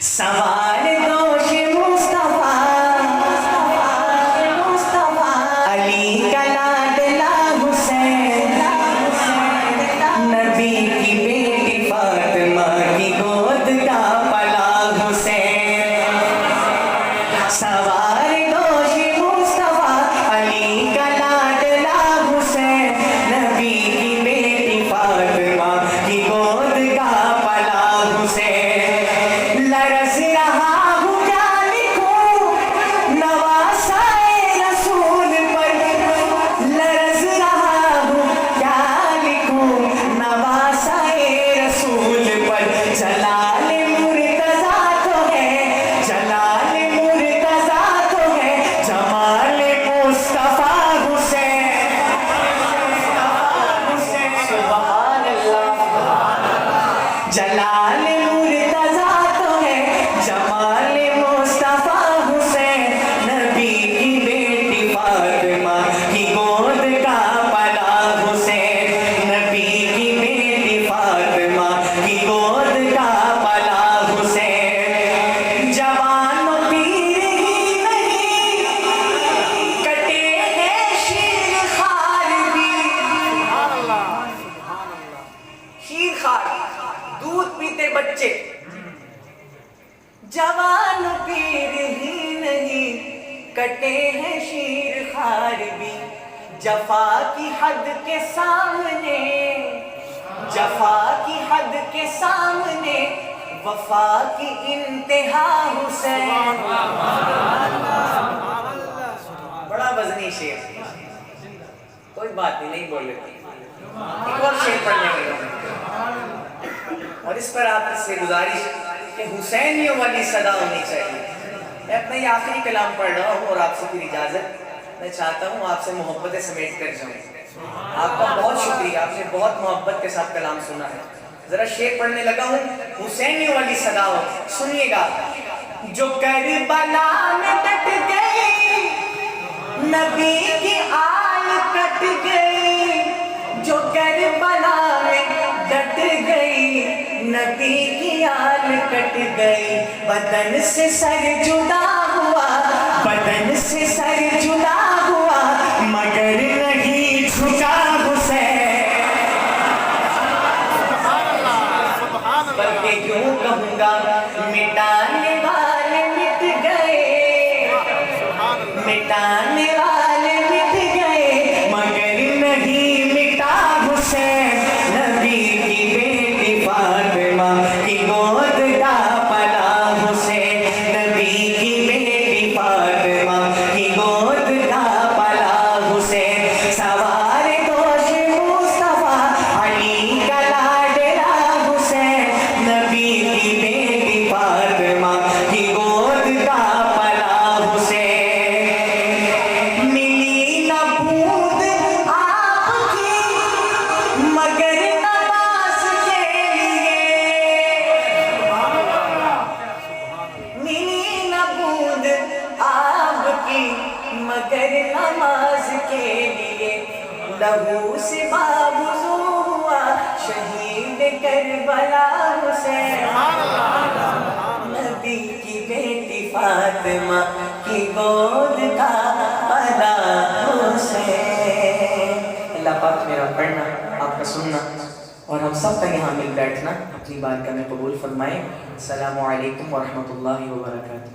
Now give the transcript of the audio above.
سوار دوش مصطفیٰ علی کا لاڈلا حسین، نبی کی بیٹی فاطمہ کی گود کا پلا حسین۔ سوار دوش مصطفیٰ علی کا لاڈلا حسین، نبی کی بیٹی فاطمہ کی گود کا پلا حسین۔ لرز رہا ہوں کیا لکھوں نواسائے رسول پر، لرز رہا ہوں کیا لکھوں نواسائے رسول پر۔ جلال مرتضیٰ تو ہے، جلال مرتضیٰ تو ہے، جمال مصطفیٰ حسین۔ سبحان اللہ۔ جلال مرتضیٰ تو ہے، جمال مصطفیٰ حسین، نبی کی بیٹی فاطمہ کی گود کا پلا حسین، نبی کی بیٹی فاطمہ کی گود کا پلا حسین۔ جوان و پیر ہی نہیں، کٹے ہیں شیر خوار بھی۔ شیر خوار دودھ پیتے بچے، جوان پیر ہی نہیں، کٹے ہیں شیر خوار بھی۔ جفا کی حد کے سامنے، جفا کی حد کے سامنے، وفا کی انتہا حسین۔ بڑا وزنی شعر، کوئی بات نہیں بول لیتی، ایک اور شعر پڑھنے کے لیے، اور اس پر آپ سے گزارش کہ حسینیوں والی صدا ہونی چاہیے۔ میں اپنا یہ آخری کلام پڑھ رہا ہوں اور آپ سے پھر اجازت میں چاہتا ہوں، آپ سے محبتیں سمیٹ کر جاؤں۔ آپ کا بہت شکریہ، آپ نے بہت محبت کے ساتھ کلام سنا ہے۔ ذرا شعر پڑھنے لگا ہوں، حسینیوں والی صدا ہو، سنیے گا۔ جو کربلا میں ڈٹ گئی، نبی کی آل کٹ گئی، جو کربلا میں ڈٹ گئی، نبی کی آل کٹ گئی۔ بدن سے سر جدا ہوا، بدن سے سر جدا ہوا، مگر نہیں جھکا حسین۔ بلکہ یوں کہوں گا، مٹانے والے مٹ گئے، مٹانے والے مٹ گئے، مگر نہیں مٹا حسین، نبی کی بیٹی فاطمہ کی گود کا پلا حسین، نبی کی بیٹی فاطمہ کی گود کا پلا حسین۔ سوار دوش مصطفیٰ علی کا لاڈلا حسین، نبی کی بیٹی فاطمہ کی گود کا پلا حسین۔ ملی نہ بوند آپ کی مگر نماز کے لیے، ملی نہ بوند آپ کی مگر نماز کے لیے۔ لہو سے بابزو ہوا شہید کربلا حسین، نبی کی بیٹی فاطمہ کی گود کا پلا حسین۔ اللہ پاک میرا پڑھنا، آپ کا سننا اور ہم سب کا یہاں مل بیٹھنا اپنی بارگاہ میں قبول فرمائے۔ السلام علیکم ورحمۃ اللہ وبرکاتہ۔